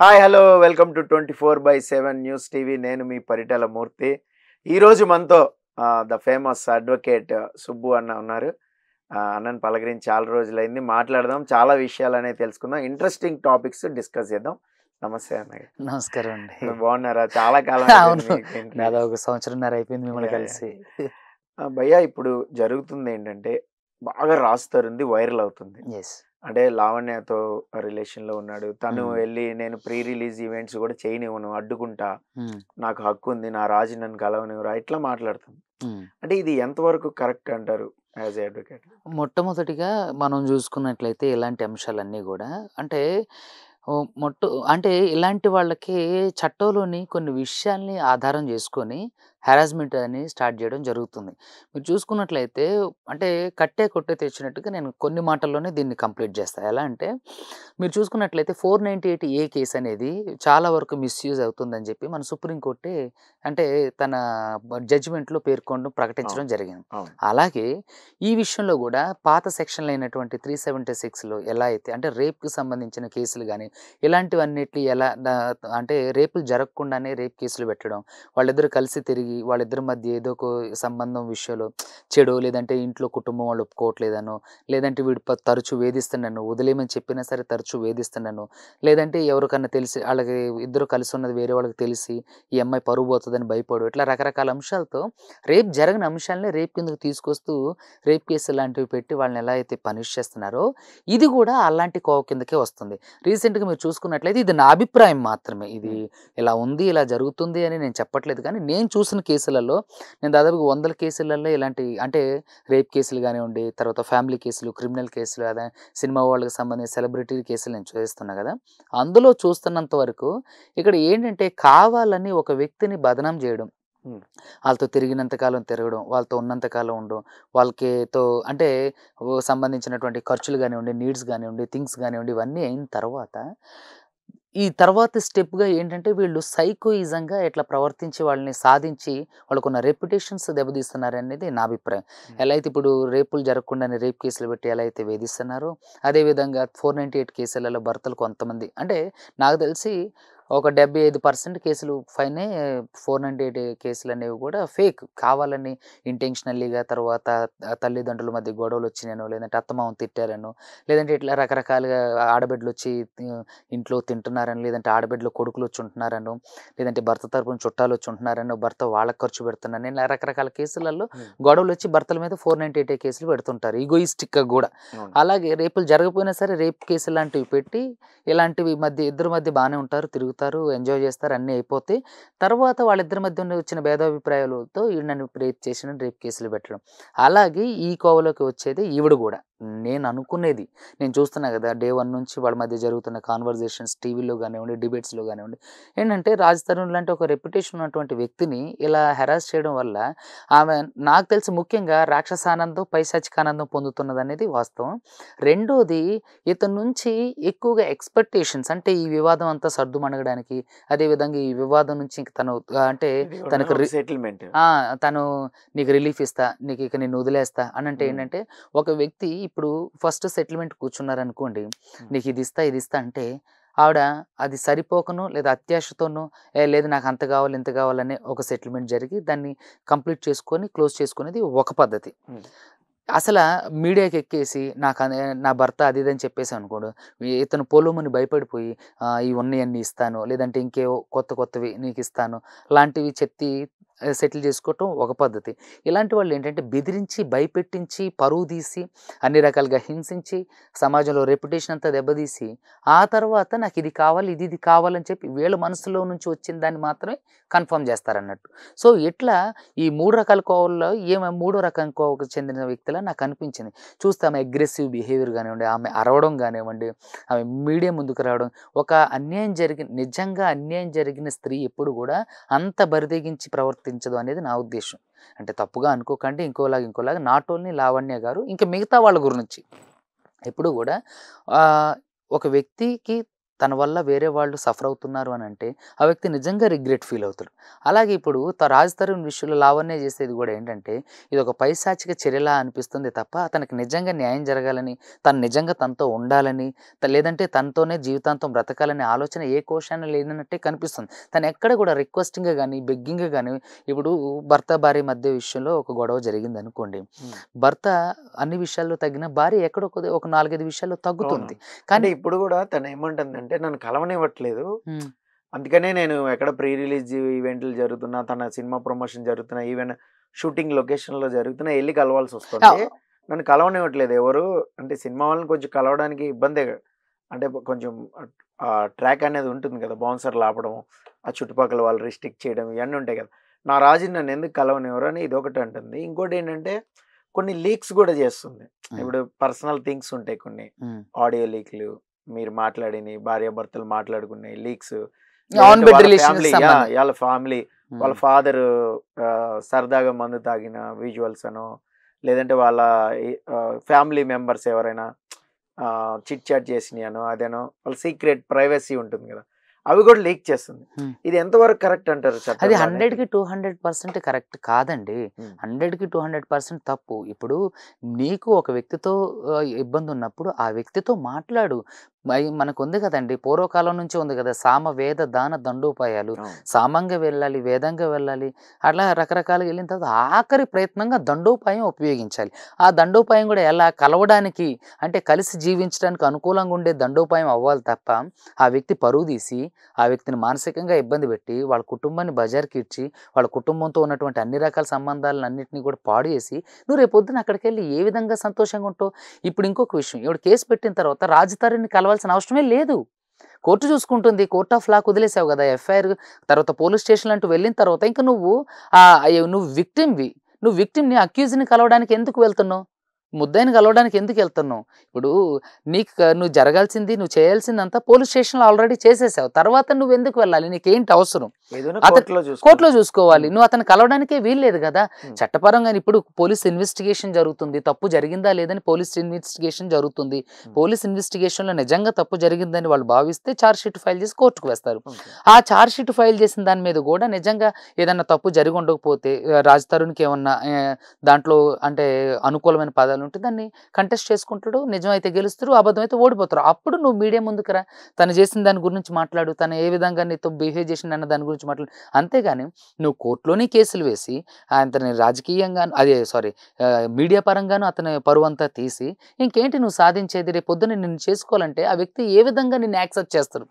Hi hello welcome to 24/7 news TV. నేను మీ పరిటాల మూర్తి. ఈరోజు మనతో ద ఫేమస్ అడ్వకేట్ సుబ్బు అన్న ఉన్నారు. అన్నని పలకరించి చాలా రోజులైంది. మాట్లాడదాం, చాలా విషయాలనేవి తెలుసుకుందాం, ఇంట్రెస్టింగ్ టాపిక్స్ డిస్కస్ చేద్దాం. నమస్తే అన్నయ్య. నమస్కారం అండి. బాగున్నారా? చాలా కాలం అవును. అయిపోయింది దాదాపు ఒక సంవత్సరంన్నర అయిపోయింది మిమ్మల్ని యాహ్! కలిసి. భయ్యా ఇప్పుడు జరుగుతుందేంటంటే బాగా రాస్తారుంది, వైరల్ అవుతుంది. యెస్. అంటే లావణ్యతో రిలేషన్‌లో ఉన్నాడు. తను హ్మ్. వెళ్లి నేను ప్రీ రిలీజ్ ఈవెంట్స్ గూడా చేయనివ్వను, అడ్డుకుంటా. హ్మ్. నాకు హక్కుంది. నా రాజు నన్ను కలవనివ్వరా ఇట్లా మాట్లాడుతుంది. హ్మ్. అంటే ఇది ఎంతవరకు కరెక్ట్ అంటారు యాస్ ఎ అడ్వకేట్? మొట్టమొదటిగా మనం చూసుకున్నట్లయితే ఇలాంటి అంశాలన్నీ గూడా అంటే అంటే ఇలాంటి వాళ్ళకి చట్టంలోని కొన్ని విషయాల్ని ఆధారం చేసుకొని హారాస్మెంట్ అని స్టార్ట్ చేయడం జరుగుతుంది. మీరు చూసుకున్నట్లయితే అంటే కట్టే కొట్టే తెచ్చినట్టుగా నేను కొన్ని మాటల్లోనే దీన్ని కంప్లీట్ చేస్తా. ఎలా అంటే మీరు చూసుకున్నట్లయితే 498 ఏ కేస్ అనేది చాలా వరకు మిస్‌యూజ్ అవుతుందని చెప్పి మన సుప్రీం కోర్టే అంటే తన జడ్జిమెంట్‌లో పేర్కొనడం ప్రకటించడం అవును. జరిగింది. అవును. అలాగే ఈ విషయంలో గూడా పాత సెక్షన్‌లైనటువంటి 376లో ఎలా అయితే అంటే రేప్‌కి సంబంధించిన కేసులు గాని, ఇలాంటివన్నిటిని ఎలా అంటే రేపులు జరగకుండానే రేప్ కేసులు పెట్టడం, వాళ్ళిద్దరూ కలిసి తిరిగి వాళ్ళిద్దరి మధ్య ఏదో ఒక సంబంధం విషయంలో చెడో లేదంటే ఇంట్లో కుటుంబం వాళ్ళు ఒప్పుకోవట్లేదనో, లేదంటే వీడు తరచూ వేధిస్తున్నాను, వదిలేయమని చెప్పినా సరే తరచూ వేధిస్తున్నాను, లేదంటే ఎవరికన్నా తెలిసి ఆళ్ళకి ఇద్దరు కలిసి ఉన్నది వేరే వాళ్ళకి తెలిసి ఈ అమ్మాయి పరువు పోతదని భయపడు, ఇట్లా రకరకాల అంశాలతో రేప్ జరగని అంశాలనే రేప్ కిందకు తీసుకొస్తూ రేప్ కేసులు లాంటివి పెట్టి వాళ్ళని ఎలా అయితే పనిష్ చేస్తున్నారో, ఇది గూడా అలాంటి కోవ కిందకే వస్తుంది. రీసెంట్‌గా మీరు చూసుకున్నట్లయితే ఇది నా అభిప్రాయం మాత్రమే. ఇది హ్మ్. ఇలా ఉంది, ఇలా జరుగుతుంది అని నేను చెప్పట్లేదు కానీ, నేను చూసిన కేసులలో నేను దాదాపుగా వందల కేసులలో ఇలాంటి అంటే రేప్ కేసులు గానివ్వండి, తర్వాత ఫ్యామిలీ కేసులు, క్రిమినల్ కేసులు అదే సినిమా వాళ్ళకి సంబంధించి సెలబ్రిటీ కేసులు నేను చేస్తున్నా గదా! అందులో చూస్తున్నంత వరకు ఇక్కడ ఏంటంటే కావాలని ఒక వ్యక్తిని బదనాం జేయడం. హ్మ్. ఆళ్ళతో తిరిగినంత కాలం తిరగడం, వాళ్ళతో ఉన్నంత కాలం ఉండడం, వాళ్ళకితో అంటే సంబంధించినటువంటి ఖర్చులు గానివ్వండి, నీడ్స్ గానివ్వండి, థింగ్స్ గానివ్వండి, ఇవన్నీ అయిన తర్వాత, ఈ తర్వాత స్టెప్‌గా ఏంటంటే వీళ్ళు సైకోయిజంగా ఇట్లా ప్రవర్తించి వాళ్ళని సాధించి వాళ్ళకున్న రెప్యుటేషన్స్ దెబ్బతీస్తున్నారనేది నా అభిప్రాయం. హ్మ్. ఎలా అయితే ఇప్పుడు రేపులు జరగకుండానే రేప్ కేసులు పెట్టి ఎలా అయితే వేధిస్తున్నారో, అదే విధంగా 498 కేసులలో భర్తలు కొంతమంది అంటే నాకు తెలిసి ఒక 75% కేసులు పైనే 498 కేసులనేవి కూడా ఫేక్. కావాలని ఇంటెన్షనల్లీగా తర్వాత తల్లిదండ్రుల మధ్య గొడవలొచ్చినాయనో, లేదంటే అత్తమామని తిట్టారనో, లేదంటే ఇట్లా రకరకాలుగా ఆడబిడ్డలొచ్చి ఇంట్లో తింటున్నారని, లేదంటే ఆడబిడ్డలు కొడుకులొచ్చి ఉంటున్నారనో, లేదంటే భర్త తరపున చుట్టాలొచ్చి ఉంటున్నారనో, భర్త వాళ్ళకి ఖర్చు పెడుతున్నారని, ఇలా రకరకాల కేసులలో హ్మ్. గొడవలొచ్చి భర్తల మీద 498 కేసులు పెడుతుంటారు. ఈగోయిస్టిక్‌గా గూడా. అవును. అలాగే రేపులు జరగకపోయినా సరే రేప్ కేసులాంటివి పెట్టి, ఇలాంటివి ఇద్దరి మధ్య బానే ఉంటారు, తిరుగుతారు, ఎంజాయ్ చేస్తారు, అన్నీ అయిపోతాయి. తర్వాత వాళ్ళిద్దరి మధ్య వచ్చిన భేదాభిప్రాయాలతో ఈడు నన్ను రేప్ చేసిండని రేప్ కేసులు పెట్టడం. అలాగే ఈ కోవలోకి వచ్చేది ఈవిడ గూడా. నేను అనుకునేది. నేను చూస్తున్నా గదా! డే 1 నుంచి వాళ్ళ మధ్య జరుగుతున్న కాన్వర్జేషన్స్ టీవీలో గానివ్వండి, డిబేట్స్‌లో గానివ్వండి. ఏంటంటే రాజ్ తరుణ్ లాంటి ఒక రెప్యుటేషన్ ఉన్నటువంటి వ్యక్తిని ఇలా హెరాస్ చేయడం వల్ల ఆమె నాకు తెలిసి ముఖ్యంగా రాక్షసానందం, పైశాచికానందం పొందుతున్నదనేది వాస్తవం. రెండోది ఇతని నుంచి ఎక్కువగా ఎక్స్‌పెక్టేషన్స్ అంటే ఈ వివాదం అంతా సద్దుమణగడానికి, అదే విధంగా ఈ వివాదం నుంచి ఇంక తను అంటే ఇది కూడా తనకు ఒక సెటిల్‌మెంట్. ఆ! తను నీకు రిలీఫ్ ఇస్తా, నీకిక నిన్ను వదిలేస్తా అనంటే హ్మ్. ఏంటంటే, ఒక వ్యక్తి ఇప్పుడు ఫస్ట్ సెటిల్‌మెంట్ కూర్చున్నారనుకోండి, హ్మ్. నీకిదిస్తా, ఇదిస్తా అంటే, ఆవిడ అది సరిపోకనో లేదా అత్యాశతోనో, లేదు నాకు అంత గావాలి, ఇంత గావాలనే ఒక సెటిల్‌మెంట్ జరిగి, దాన్ని కంప్లీట్ చేసుకొని, క్లోజ్ చేసుకునేది ఒక పద్ధతి. హ్మ్. అసలా మీడియాకెక్కేసి నా భర్త అది ఇది అని చెప్పేసామనుకోండి, ఇతను పొలుమని భయపడిపోయి ఈ ఉన్నయన్నీ ఇస్తాను, లేదంటే ఇంకేవో కొత్త కొత్తవి నీకిస్తాను, లాంటివి చెప్పి సెటిల్ చేసుకోవటం ఒక పద్ధతి. ఇలాంటి వాళ్ళేంటంటే బెదిరించి, భయపెట్టించి, పరువు తీసి, అన్ని రకాలుగా హింసించి, సమాజంలో రెప్యుటేషన్ అంతా దెబ్బతీసి, ఆ తర్వాత నాకిది కావాలి, ఇది కావాలని చెప్పి వీళ్ళ మనసులో నుంచి వచ్చిన దాన్ని మాత్రమే కన్ఫర్మ్ చేస్తారన్నట్టు. సో, ఇట్లా ఈ 3 రకాల కోవల్లో ఈమె మూడో రకం కోవకు చెందిన వ్యక్తిలా నాకనిపించింది. చూస్తే ఆమె అగ్రెసివ్ బిహేవియర్ గానివ్వండి, ఆమె అరవడం గానివ్వండి, ఆమె మీడియా ముందుకు రావడం, ఒక నిజంగా అన్యాయం జరిగిన స్త్రీ ఎప్పుడు గూడా అంత బరితెగించి ప్రవర్తించదు అనేది నా ఉద్దేశ్యం. అంటే తప్పుగా అనుకోకండి. ఇంకోలాగా నాట్ ఓన్లీ లావణ్య గారు, ఇంకా మిగతా వాళ్ళ గురించి ఎప్పుడు గూడా ఆహ్, ఒక వ్యక్తికి తన వల్ల వేరే వాళ్ళు సఫర్ అవుతున్నారు అని అంటే ఆ వ్యక్తి నిజంగా రిగ్రెట్ ఫీల్ అవుతాడు. అలాగే ఇప్పుడు రాజ్ తరుణ్ విషయంలో లావణ్య చేసేది కూడా ఏంటంటే ఇది ఒక పైశాచిక చర్యలా అనిపిస్తుంది తప్ప అతనికి నిజంగా న్యాయం జరగాలని, తను నిజంగా తనతో ఉండాలని, లేదంటే తనతోనే జీవితాంతం బ్రతకాలనే ఆలోచన ఏ కోశాన లేనట్టే కనిపిస్తుంది. తను ఎక్కడ కూడా రిక్వెస్టింగ్గా కానీ బెగ్గింగ్గా కానీ ఇప్పుడు భర్త భార్య మధ్య విషయంలో ఒక గొడవ జరిగింది అనుకోండి, భర్త అన్ని విషయాల్లో తగ్గిన భార్య ఎక్కడో ఒక 4-5 విషయాల్లో తగ్గుతుంది. కానీ ఇప్పుడు కూడా తను ఏమంటుందంటే నన్ను కలవనివ్వట్లేదు, అందుకనే నేను ఎక్కడ ప్రీ రిలీజ్ ఈవెంట్లు జరుగుతున్నా, తన సినిమా ప్రమోషన్ జరుగుతున్నా, ఈవెన్ షూటింగ్ లొకేషన్ లో జరుగుతున్నా వెళ్ళి కలవాల్సి వస్తుంది, నన్ను కలవనివ్వట్లేదు ఎవరు అంటే సినిమా వాళ్ళని కొంచెం కలవడానికి ఇబ్బందే, అంటే కొంచెం ట్రాక్ అనేది ఉంటుంది కదా, బౌన్సర్లు ఆపడం, ఆ చుట్టుపక్కల వాళ్ళు రిస్ట్రిక్ట్ చేయడం ఇవన్నీ ఉంటాయి కదా, నా రాజుని నన్ను ఎందుకు కలవనివ్వరు అని ఇది ఒకటి అంటుంది. ఇంకోటి ఏంటంటే కొన్ని లీక్స్ కూడా చేస్తుంది. ఇప్పుడు పర్సనల్ థింగ్స్ ఉంటాయి, కొన్ని ఆడియో లీక్లు, మీరు మాట్లాడిని భార్యాభర్తలు మాట్లాడుకునే లీక్స్, వాళ్ళ ఫ్యామిలీ వాళ్ళ ఫాదర్ సరదాగా మందు తాగిన విజువల్స్ అనో, లేదంటే వాళ్ళ ఫ్యామిలీ మెంబర్స్ ఎవరైనా చిట్ చాట్ చేసినాయనో, అదేనో వాళ్ళ సీక్రెట్ ప్రైవసీ ఉంటుంది కదా, అవి కూడా లీక్ చేస్తుంది. ఇది ఎంతవరకు కరెక్ట్ అంటారు? అది 100కి 200% కరెక్ట్ కాదండి, 100కి 200% తప్పు. ఇప్పుడు నీకు ఒక వ్యక్తితో ఇబ్బంది ఉన్నప్పుడు ఆ వ్యక్తితో మాట్లాడు. మనకు ఉంది కదండి, పూర్వకాలం నుంచి ఉంది కదా, సామ వేద దాన దండోపాయాలు, సామంగా వెళ్ళాలి, వేదంగా వెళ్ళాలి, అట్లా రకరకాలుగా వెళ్ళిన తర్వాత ఆఖరి ప్రయత్నంగా దండోపాయం ఉపయోగించాలి. ఆ దండోపాయం కూడా ఎలా కలవడానికి అంటే కలిసి జీవించడానికి అనుకూలంగా ఉండే దండోపాయం అవ్వాలి తప్ప ఆ వ్యక్తి పరువు తీసి ఆ వ్యక్తిని మానసికంగా ఇబ్బంది పెట్టి వాళ్ళ కుటుంబాన్ని బజార్కి ఇచ్చి వాళ్ళ కుటుంబంతో ఉన్నటువంటి అన్ని రకాల సంబంధాలను అన్నింటినీ కూడా పాడు చేసి నువ్వు రేపు పొద్దున అక్కడికి వెళ్ళి ఏ విధంగా సంతోషంగా ఉంటావు? ఇప్పుడు ఇంకొక విషయం, ఇప్పుడు కేసు పెట్టిన తర్వాత రాజ్ తరుణ్ని కలవాల్సిన అవసరమే లేదు, కోర్టు చూసుకుంటుంది. కోర్ట్ ఆఫ్ లాకు వదిలేసావు కదా, ఎఫ్ఐఆర్ తర్వాత పోలీస్ స్టేషన్ అంటూ వెళ్ళిన తర్వాత ఇంకా నువ్వు విక్టిమ్ని అక్యూజ్ని కలవడానికి ఎందుకు వెళ్తున్నావు? ముద్దాయిని కలవడానికి ఎందుకు వెళ్తున్నావు? ఇప్పుడు నువ్వు జరగాల్సింది నువ్వు చేయాల్సిందంతా పోలీస్ స్టేషన్లో ఆల్రెడీ చేసేసావు, తర్వాత నువ్వు ఎందుకు వెళ్ళాలి? నీకేంటి అవసరం? కోర్టులో చూసుకోవాలి. నువ్వు అతను కలవడానికే వీల్లేదు కదా చట్టపరంగా. ఇప్పుడు పోలీస్ ఇన్వెస్టిగేషన్ జరుగుతుంది, తప్పు జరిగిందా లేదని పోలీస్ ఇన్వెస్టిగేషన్ జరుగుతుంది. పోలీస్ ఇన్వెస్టిగేషన్లో నిజంగా తప్పు జరిగిందని వాళ్ళు భావిస్తే ఛార్జ్ షీట్ ఫైల్ చేసి కోర్టుకు వేస్తారు. ఆ ఛార్జ్ షీట్ ఫైల్ చేసిన దాని మీద కూడా నిజంగా ఏదన్నా తప్పు జరిగి ఉండకపోతే రాజ్ తరుణ్కి ఏమన్నా దాంట్లో అంటే అనుకూలమైన పదాలు ఉంటే దాన్ని కంటెస్ట్ చేసుకుంటాడు, నిజం అయితే గెలుస్తారు, అబద్ధం అయితే ఓడిపోతారు. అప్పుడు నువ్వు మీడియా ముందుకురా, తను చేసిన దాని గురించి మాట్లాడు, తను ఏ విధంగా నీతో బిహేవ్ చేసిన అన్న దాని గురించి మాట్లాడు. అంతేగాని నువ్వు కోర్టులోనే కేసులు వేసి అతని రాజకీయంగా మీడియా పరంగాను అతని పరువంతా తీసి ఇంకేంటి నువ్వు సాధించేది? రేపు పొద్దున నిన్ను చేసుకోవాలంటే ఆ వ్యక్తి ఏ విధంగా నిన్ను యాక్సెప్ట్ చేస్తారు?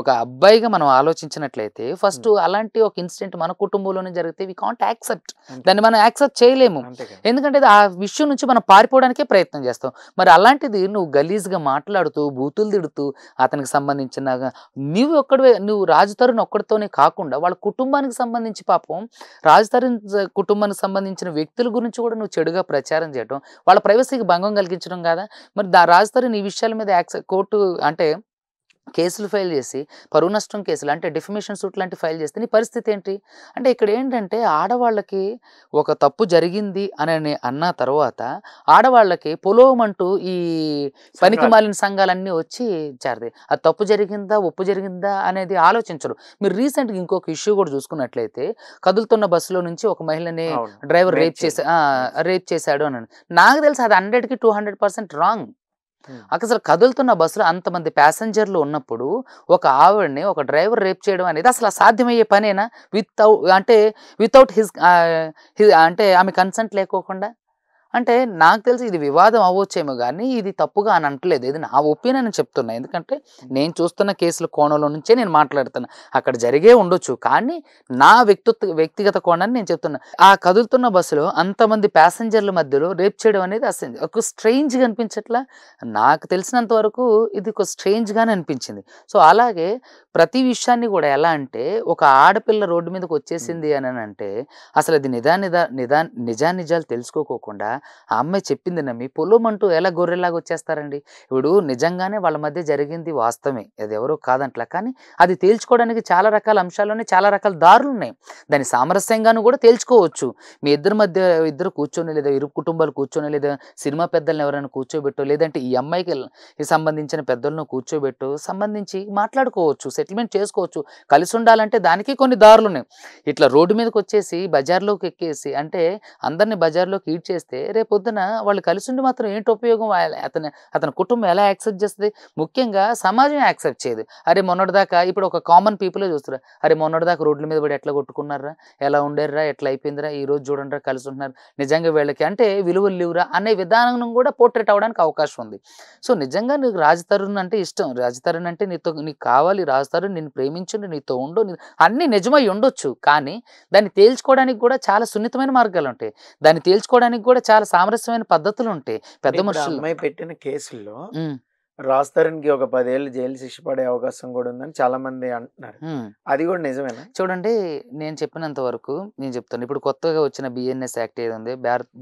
ఒక అబ్బాయిగా మనం ఆలోచించినట్లయితే ఫస్ట్ అలాంటి ఒక ఇన్సిడెంట్ మన కుటుంబంలోనే జరిగితే వి కాంట్ యాక్సెప్ట్, దాన్ని మనం యాక్సెప్ట్ చేయలేము. ఎందుకంటే ఆ విషయం నుంచి మనం పారిపోవడానికే ప్రయత్నం చేస్తాం. మరి అలాంటిది నువ్వు గలీజ్గా మాట్లాడుతూ బూతులు తిడుతూ అతనికి సంబంధించిన నువ్వు రాజ్ తరుణ్ ఒక్కడితోనే కాకుండా వాళ్ళ కుటుంబానికి సంబంధించి పాపం రాజ్ తరుణ్ కుటుంబానికి సంబంధించిన వ్యక్తుల గురించి కూడా నువ్వు చెడుగా ప్రచారం చేయడం, వాళ్ళ ప్రైవసీకి భంగం కలిగించడం కాదా? మరి రాజ్ తరుణ్ ఈ విషయాల మీద కోర్టు అంటే కేసులు ఫైల్ చేసి పరువు నష్టం కేసులు అంటే డిఫమేషన్ సూట్ లాంటి ఫైల్ చేస్తే నీ పరిస్థితి ఏంటి? అంటే ఇక్కడ ఏంటంటే ఆడవాళ్ళకి ఒక తప్పు జరిగింది అని అన్న తర్వాత ఆడవాళ్ళకి పొలోమంటూ ఈ పనికి మాలిన సంఘాలన్నీ వచ్చి చేరతాయి. అది తప్పు జరిగిందా ఒప్పు జరిగిందా అనేది ఆలోచించరు. మీరు రీసెంట్గా ఇంకొక ఇష్యూ కూడా చూసుకున్నట్లయితే కదులుతున్న బస్సులో నుంచి ఒక మహిళని డ్రైవర్ రేప్ చేశాడు అని. నాకు తెలిసి అది 100కి 200% రాంగ్. అసలు కదులుతున్న బస్సులో అంతమంది ప్యాసింజర్లు ఉన్నప్పుడు ఒక ఆవిడని ఒక డ్రైవర్ రేప్ చేయడం అనేది అసలు సాధ్యమయ్యే పనేనా? వితౌట్ హిజ్ అంటే ఆమె కన్సెంట్ లేకోకుండా. అంటే నాకు తెలిసి ఇది వివాదం అవ్వచ్చేమో కానీ ఇది తప్పుగా అని అంటలేదు, ఇది నా ఒపీనియన్ చెప్తున్నా. ఎందుకంటే నేను చూస్తున్న కేసుల కోణంలో నుంచే నేను మాట్లాడుతున్నా, అక్కడ జరిగే ఉండొచ్చు కానీ నా వ్యక్తిగత కోణాన్ని నేను చెప్తున్నా. ఆ కదులుతున్న బస్సులో అంతమంది ప్యాసింజర్ల మధ్యలో రేప్ చేయడం అనేది అసలు ఒక స్ట్రేంజ్గా అనిపించట్లా. నాకు తెలిసినంత వరకు ఇది ఒక స్ట్రేంజ్గానే అనిపించింది. సో అలాగే ప్రతి విషయాన్ని కూడా ఎలా అంటే ఒక ఆడపిల్ల రోడ్డు మీదకి వచ్చేసింది అని అంటే అసలు అది నిజానిజాలు తెలుసుకోకుండా ఆ అమ్మాయి చెప్పింది నమ్మి పొలోమంటూ ఎలా గొర్రెలాగా వచ్చేస్తారండి? ఇప్పుడు నిజంగానే వాళ్ళ మధ్య జరిగింది వాస్తవమే. అది ఎవరో కాదంట్లా. కానీ అది తేల్చుకోవడానికి చాలా రకాల అంశాలున్నాయి. చాలా రకాల దారులున్నాయి. దాన్ని సామరస్యంగాను కూడా తేల్చుకోవచ్చు. మీ ఇద్దరి మధ్య ఇద్దరు కూర్చొని లేదా ఇరు కుటుంబాలు కూర్చొని లేదా సినిమా పెద్దల్ని ఎవరైనా కూర్చోబెట్టో లేదంటే ఈ అమ్మాయికి సంబంధించిన పెద్దలను కూర్చోబెట్టో సంబంధించి మాట్లాడుకోవచ్చు. సెటిల్మెంట్ చేసుకోవచ్చు. కలిసి ఉండాలంటే దానికి కొన్ని దారులున్నాయి. ఇట్లా రోడ్డు మీదకొచ్చేసి బజార్‌లోకి ఎక్కేసి అంటే అందరిని బజార్‌లోకి ఈడ్చేస్తే రేపొద్దున వాళ్ళు కలిసుండి మాత్రం ఏంటి ఉపయోగం? అతని కుటుంబం ఎలా యాక్సెప్ట్ చేస్తది? ముఖ్యంగా సమాజం యాక్సెప్ట్ చేయదు. అరే మొన్నటిదాకా ఇప్పుడు ఒక కామన్ పీపులే చూస్తుర్రు. అరే మొన్నటిదాకా రోడ్ల మీద పడి ఎట్లా కొట్టుకున్నార్రా? ఎలా ఉండేర్రా? ఎట్లా అయిపోయిందిరా? ఈరోజు చూడండిరా కలిసి ఉంటున్నారు. నిజంగా వీళ్ళకి అంటే విలువలు లేవురా అనే విధానం కూడా పోర్ట్రేట్ అవ్వడానికి అవకాశం ఉంది. సో నిజంగా నీకు రాజ్ తరుణ్ అంటే ఇష్టం. రాజ్ తరుణ్ అంటే నీకు కావాలి. రాజ్ తరుణ్ నిన్ను ప్రేమించుండు, నీతో ఉండు. అన్నీ నిజమై ఉండొచ్చు. కానీ దాన్ని తేల్చుకోవడానికి కూడా చాలా సున్నితమైన మార్గాలుంటాయి. దాన్ని తేల్చుకోవడానికి కూడా చాలా సామరస్యమైన పద్ధతులుంటాయి. పెద్ద ఇప్పుడు ఆ మనుషులు అమ్మాయి పెట్టిన కేసుల్లో హ్మ్. రాజ్ తరుణ్‌కి ఒక 10 ఏళ్ళు జైలు శిక్ష పడే అవకాశం కూడా ఉందని చాలా మంది అంటున్నారు. హ్మ్. అది కూడా నిజమేనా? చూడండి నేను చెప్పినంత వరకు నేను చెప్తాను. ఇప్పుడు కొత్తగా వచ్చిన బీఎన్ఎస్ యాక్ట్ ఏదుంది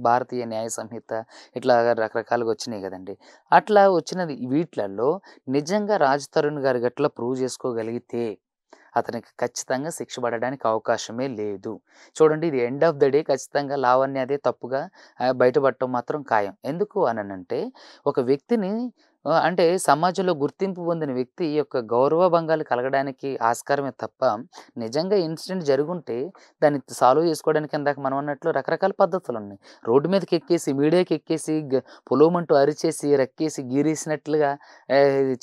భారతీయ న్యాయ సంహిత ఇట్లా రకరకాలుగా వచ్చినాయి కదండీ. అట్లా వచ్చినది వీట్లల్లో నిజంగా రాజ్ తరుణ్ గారు గట్లా ప్రూవ్ చేసుకోగలిగితే అతనికి ఖచ్చితంగా శిక్ష పడడానికి అవకాశమే లేదు. చూడండి ఇది ఎండ్ ఆఫ్ ద డే ఖచ్చితంగా లావణ్య అదే తప్పుగా బయటపడటం మాత్రం ఖాయం. ఎందుకు అననంటే ఒక వ్యక్తిని అంటే సమాజంలో గుర్తింపు పొందిన వ్యక్తి యొక్క గౌరవభంగాలు కలగడానికి ఆస్కారమే తప్ప నిజంగా ఇన్సిడెంట్ జరుగుంటే దాన్ని సాల్వ్ చేసుకోవడానికి ఇందాక మనం అన్నట్లు రకరకాల పద్ధతులున్నాయి. రోడ్డు మీదకి ఎక్కేసి మీడియాకి ఎక్కేసి పొలోమంటూ అరిచేసి రక్కేసి గీరేసినట్లుగా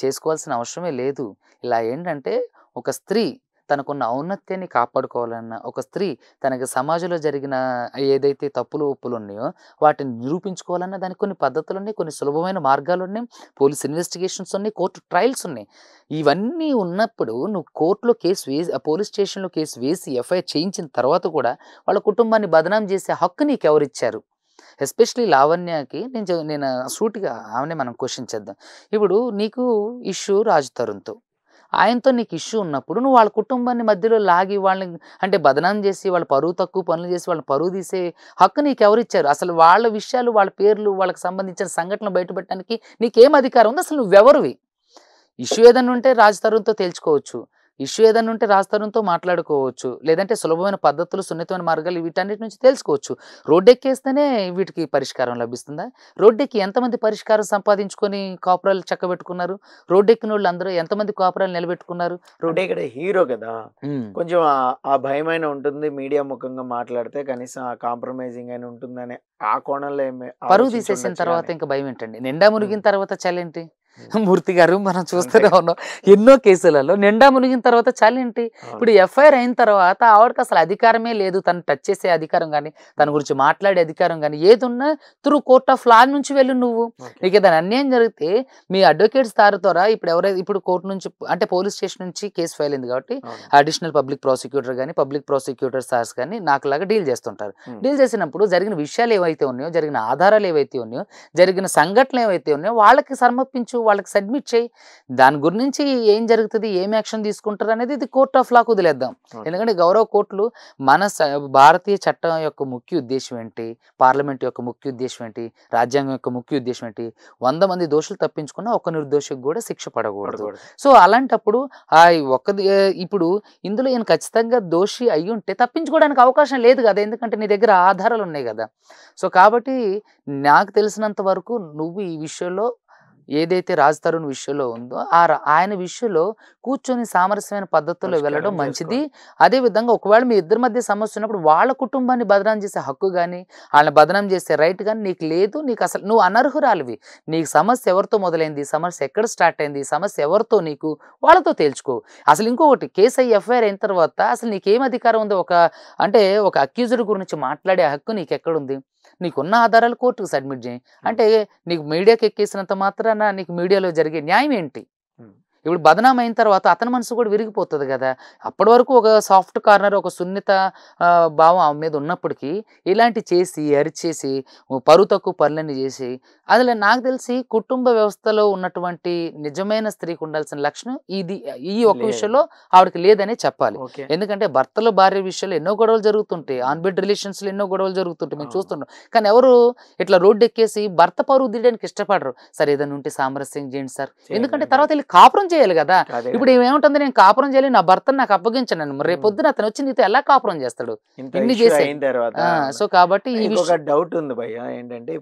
చేసుకోవాల్సిన అవసరమే లేదు. ఇలా ఏంటంటే ఒక స్త్రీ తనకున్న ఔన్నత్యాన్ని కాపాడుకోవాలన్నా, ఒక స్త్రీ తనకి సమాజంలో జరిగిన ఏదైతే తప్పులు, ఒప్పులు ఉన్నాయో వాటిని నిరూపించుకోవాలన్నా దానికి కొన్ని పద్ధతులున్నాయి, కొన్ని సులభమైన మార్గాలున్నాయి, పోలీస్ ఇన్వెస్టిగేషన్స్ ఉన్నాయి, కోర్టు ట్రయల్స్ ఉన్నాయి. ఇవన్నీ ఉన్నప్పుడు నువ్వు కోర్టులో కేసు వేసి పోలీస్ స్టేషన్‌లో కేసు వేసి ఎఫ్ఐఆర్ చేయించిన తర్వాత కూడా వాళ్ళ కుటుంబాన్ని బదనాం చేసే హక్కు నీకెవరిచ్చారు? ఎస్పెషల్లీ లావణ్యకి నేను సూటిగా ఆమెనే మనం క్వెషన్ చేద్దాం. ఇప్పుడు నీకు ఇష్యూ రాజ్ తరుణ్‌తో. ఆయనతో నీకు ఇష్యూ ఉన్నప్పుడు నువ్వు వాళ్ళ కుటుంబాన్ని మధ్యలో లాగి వాళ్ళని అంటే బదనాం చేసి వాళ్ళ పరువు తక్కువ పనులు చేసి వాళ్ళ పరువు తీసే హక్కు నీకెవరిచ్చారు? అసలు వాళ్ళ విషయాలు, వాళ్ళ పేర్లు, వాళ్ళకి సంబంధించిన సంఘటనలు బయటపెట్టడానికి నీకేం అధికారం ఉంది? అసలు నువ్వెవరివి? ఇష్యూ ఏదన్నా ఉంటే రాజ్ తరుణ్‌తో తేల్చుకోవచ్చు. ఇష్యూ ఏదన్నా ఉంటే రాజ్ తరుణ్‌తో మాట్లాడుకోవచ్చు. లేదంటే సులభమైన పద్ధతులు, సున్నితమైన మార్గాలు వీటన్నిటి నుంచి తెలుసుకోవచ్చు. రోడ్డెక్కేస్తేనే వీటికి పరిష్కారం లభిస్తుందా? రోడ్డెక్కి ఎంతమంది పరిష్కారం సంపాదించుకొని కాపురాలు చక్కబెట్టుకున్నారు? రోడ్డెక్కినోళ్ళందరూ ఎంతమంది కాపురాలు నిలబెట్టుకున్నారు? అంటే ఇక్కడ హీరో కదా! హ్మ్. కొంచెం ఆ భయమైనా ఉంటుంది. మీడియా ముఖంగా మాట్లాడితే కనీసం ఆ కాంప్రమైజింగ్ అయినా ఉంటుందనే ఆ కోణంలో ఏమి పరువు ఆలోచించి తీసేసిన ఉండొచ్చు తర్వాత గాని. ఇంక భయమేంటండి? నిండా మునిగిన హ్మ్. తర్వాత చలేంటి? హ్మ్. మూర్తి గారు మనం చూస్తూనే అంతేగా. ఉన్నాం. ఎన్నో కేసులలో నిండా మునిగిన తర్వాత చలేంటి? అవును. ఇప్పుడు ఎఫ్ఐఆర్ అయిన తర్వాత ఆవిడకసలు అధికారమే లేదు. తను టచ్ చేసే అధికారం గాని, తన గురించి మాట్లాడే అధికారం గాని ఏదున్నా త్రూ కోర్ట్ ఆఫ్ లా నుంచి వెళ్ళు నువ్వు. ఓకే. నీకేదైనా అన్యాయం జరిగితే మీ అడ్వకేట్స్ ద్వారా ఇప్పుడు కోర్ట్ నుంచి అంటే పోలీస్ స్టేషన్ నుంచి కేసు ఫైల్ అయింది కాబట్టి అవును. అడిషనల్ పబ్లిక్ ప్రాసిక్యూటర్ గాని, పబ్లిక్ ప్రాసిక్యూటర్ సార్స్ గాని నాకులాగా డీల్ చేస్తుంటారు. హ్మ్. డీల్ చేసినప్పుడు జరిగిన విషయాలు ఏవైతే ఉన్నాయో, జరిగిన ఆధారాలు ఏవైతే ఉన్నాయో, జరిగిన సంఘటనలు ఏవైతే ఉన్నాయో వాళ్ళకి సమర్పించు, వాళ్ళకి సబ్మిట్ చేయి. దాని గురించి ఏం జరుగుతది, ఏం యాక్షన్ తీసుకుంటారు అనేది ఇది కోర్ట్ ఆఫ్ లాకు వదిలేద్దాం. ఓకే. ఎందుకంటే గౌరవ కోర్టులు మన భారతీయ చట్టం యొక్క ముఖ్య ఉద్దేశ్యం ఏంటి, పార్లమెంట్ యొక్క ముఖ్య ఉద్దేశ్యం ఏంటి, రాజ్యాంగం యొక్క ముఖ్య ఉద్దేశ్యం ఏంటి? 100 మంది దోషులు తప్పించుకున్న ఒక్క నిర్దోషికి కూడా శిక్ష పడకూడదు. పడకూడదు. సో అలాంటప్పుడు ఇప్పుడు ఇందులో ఈయన ఖచ్చితంగా దోషి అయ్యుంటే తప్పించుకోవడానికి అవకాశం లేదు కదా! ఎందుకంటే నీ దగ్గర ఆధారాలు ఉన్నాయి గదా! సో కాబట్టి నాకు తెలిసినంత వరకు నువ్వు ఈ విషయంలో ఏదైతే రాజ్ తరుణ్ విషయంలో ఉందో ఆయన విషయంలో కూర్చొని సామరస్యమైన పద్ధతుల్లో వెళ్ళడం పరిష్కారం మంచిది. చేసుకోవాలి. అదే విధంగా ఒకవేళ మీ ఇద్దరి మధ్య సమస్య ఉన్నప్పుడు వాళ్ళ కుటుంబాన్ని బదనాం చేసే హక్కు గాని, ఆళ్ళని బదనాం చేసే రైట్ గాని నీకు లేదు. నీకసలు నువ్వు అనర్హురాలివి. నీకు సమస్య ఎవరితో మొదలైంది? సమస్య ఎక్కడ స్టార్ట్ అయింది? సమస్య ఎవరితో నీకు? వాళ్ళతో తేల్చుకో. అసలు ఇంకొకటి కేసు అయ్యి ఎఫ్ఐఆర్ అయిన తర్వాత అసలు నీకేం అధికారం ఉంది? ఒక అక్యూజ్డ్ గురించి మాట్లాడే హక్కు నీకెక్కడుంది? నీకున్న ఆధారాలు కోర్టుకు సబ్మిట్ చేయి. అంటే నీకు మీడియాకి ఎక్కేసినంత మాత్రాన నీకు మీడియాలో జరిగే న్యాయం ఏంటి? హ్మ్. ఇప్పుడు బదనాం అయిన తర్వాత అతని మనసు కూడా విరిగిపోతుంది కదా. అప్పటి వరకు ఒక సాఫ్ట్ కార్నర్, ఒక సున్నిత భావం ఆమె మీద ఉన్నప్పటికీ ఇలాంటి చేసి అరిచేసి పరువు తక్కువ పనులన్నీ చేసి, అసలు నాకు తెలిసి కుటుంబ వ్యవస్థలో ఉన్నటువంటి నిజమైన స్త్రీకి ఉండాల్సిన లక్షణం ఇది. ఈ ఒక్క లేదు. విషయంలో ఆవిడకి లేదనే చెప్పాలి. ఓకే. ఎందుకంటే భర్తలో భార్య విషయంలో ఎన్నో గొడవలు జరుగుతుంటాయి, ఆన్ బెడ్ రిలేషన్స్ లో ఎన్నో గొడవలు జరుగుతుంటాయి, మేము అవును. చూస్తుంటాం. కానీ ఎవరు ఇట్లా రోడ్డు ఎక్కేసి భర్త పరువు తీయడానికి ఇష్టపడరు. సార్ ఏదైనా ఉంటే సామరస్యం చేయండి సార్, ఎందుకంటే చేయాలండి. తర్వాత వెళ్ళి కాపురం చేయాలి కదా. అదే ఇప్పుడు కదా. ఏమేముంటుంది, నేను కాపురం చేయాలి, నా భర్తను నాకు అప్పగించను, మరి రేపు పొద్దున అతను వచ్చి నీతో ఎలా కాపురం చేస్తాడు ఇంత ఇన్ని ఇష్యూ చేసే. అయిన తర్వాత సో కాబట్టి ఈ ఇంకొక విషయం డౌట్ ఉంది భయ్య, ఏంటంటే